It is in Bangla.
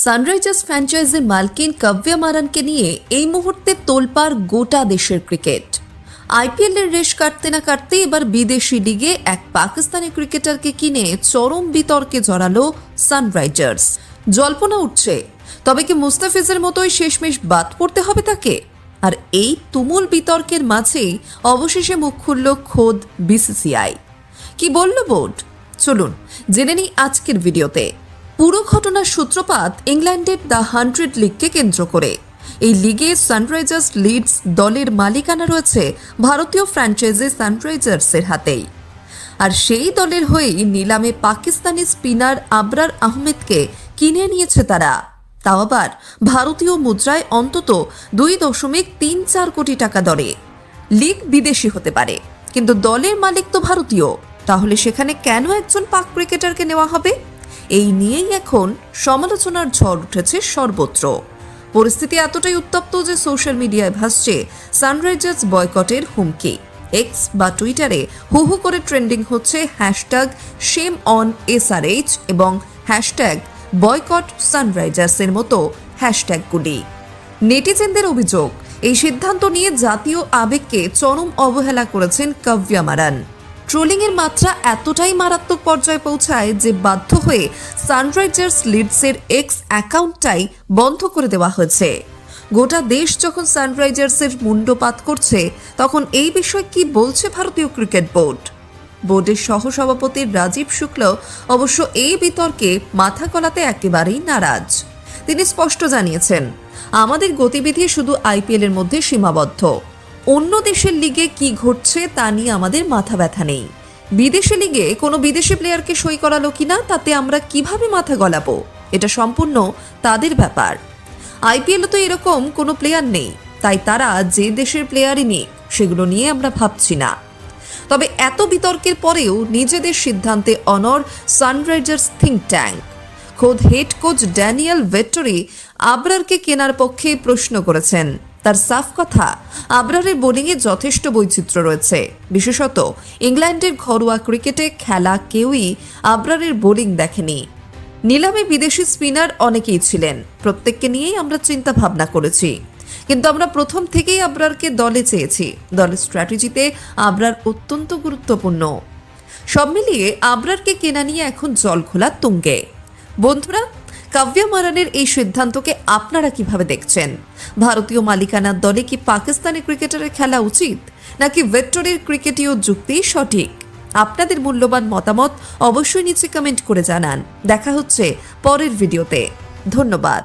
সানরাইজার্স ফ্র্যাঞ্চাইজির মালকিন কাব্যা মারানকে নিয়ে এই মুহূর্তে তোলপাড় গোটা দেশের ক্রিকেট। আইপিএলের রেশ কাটতে না কাটতে এবার বিদেশি লিগে এক পাকিস্তানি ক্রিকেটারকে কিনে চরম বিতর্কে জড়ালো সানরাইজার্স। জল্পনা উঠছে, তবে কি মুস্তাফিজের মতোই শেষমেশ বাদ পড়তে হবে তাকে? আর এই তুমুল বিতর্কের মাঝেই অবশেষে মুখ খুলল খোদ বিসিসিআই। কি বলল বোর্ড? চলুন জেনে নিই আজকের ভিডিওতে। পুরো ঘটনার সূত্রপাত ইংল্যান্ডের দ্য 100 লিগকে কেন্দ্র করে। এই লিগে সানরাইজার্স লিডস দলের মালিকানা রয়েছে ভারতীয় ফ্র্যাঞ্চাইজি সানরাইজার্সের হাতেই। আর সেই দলের হয়েই নিলামে পাকিস্তানি স্পিনার আবরার আহমেদকে কিনে নিয়েছে তারা, তাও আবার ভারতীয় মুদ্রায় অন্তত 2.34 কোটি টাকা দরে। লিগ বিদেশি হতে পারে, কিন্তু দলের মালিক তো ভারতীয়। তাহলে সেখানে কেন একজন পাক ক্রিকেটারকে নেওয়া হবে? এই নিয়েই এখন সমালোচনার ঝড় উঠেছে সর্বত্র। পরিস্থিতি এতটাই উত্তপ্ত যে সোশ্যাল মিডিয়ায় ভাসছে সানরাইজার্স বয়কটের হুমকি। এক্স বা টুইটারে হু হু করে ট্রেন্ডিং হচ্ছে #ShameOnSRH এবং #BoycottSunrisers-এর মতো হ্যাশট্যাগুলি। নেটিজেনদের অভিযোগ, এই সিদ্ধান্ত নিয়ে জাতীয় আবেগকে চরম অবহেলা করেছেন কাব্যা মারান। ট্রোলিংয়ের মাত্রা এতটাই মারাত্মক পর্যায়ে পৌঁছায় যে বাধ্য হয়ে সানরাইজার্স লিডসের এক্স অ্যাকাউন্টটাই বন্ধ করে দেওয়া হয়েছে। গোটা দেশ যখন সানরাইজার্সের মুন্ডপাত করছে, তখন এই বিষয়ে কি বলছে ভারতীয় ক্রিকেট বোর্ড? বোর্ডের সহসভাপতি রাজীব শুক্ল অবশ্য এই বিতর্কে মাথা গলাতে একেবারেই নারাজ। তিনি স্পষ্ট জানিয়েছেন, আমাদের গতিবিধি শুধু আইপিএলের মধ্যে সীমাবদ্ধ। অন্য দেশের লিগে কি ঘটছে তা নিয়ে আমাদের মাথা ব্যথা নেই। বিদেশি লিগে কোনো বিদেশি প্লেয়ারকে সই করালো কিনা তাতে আমরা কিভাবে মাথা গলাবো, এটা সম্পূর্ণ তাদের ব্যাপার। আইপিএলে তো এরকম কোনো প্লেয়ার নেই, তাই তারা যে দেশের প্লেয়ারই নিক সেগুলো নিয়ে আমরা ভাবছি না। তবে এত বিতর্কের পরেও নিজেদের সিদ্ধান্তে অনড় সানরাইজার্স থিঙ্ক ট্যাঙ্ক। খোদ হেড কোচ ড্যানিয়েল ভেট্টরি আবরারকে কেনার পক্ষে প্রশ্ন করেছেন। তার সাফ কথা, আবরারের বোলিংয়ে যথেষ্ট বৈচিত্র্য রয়েছে। বিশেষত ইংল্যান্ডের ঘরোয়া ক্রিকেটে খেলা কেউই আবরারের বোলিং দেখেনি। নিলামে বিদেশি স্পিনার অনেকেই ছিলেন, প্রত্যেককে নিয়েই আমরা চিন্তা ভাবনা করেছি, কিন্তু আমরা প্রথম থেকেই আবরারকে দলে চেয়েছি। দলের স্ট্র্যাটেজিতে আবরার অত্যন্ত গুরুত্বপূর্ণ। সব মিলিয়ে আবরারকে কেনা নিয়ে এখন জলঘোলা তুঙ্গে। বন্ধুরা, কাব্যা মারানের এই সিদ্ধান্তকে আপনারা কিভাবে দেখছেন? ভারতীয় মালিকানার দলে কি পাকিস্তানি ক্রিকেটারের খেলা উচিত, নাকি ভেট্টরির ক্রিকেটীয় যুক্তি সঠিক? আপনাদের মূল্যবান মতামত অবশ্যই নিচে কমেন্ট করে জানান। দেখা হচ্ছে পরের ভিডিওতে। ধন্যবাদ।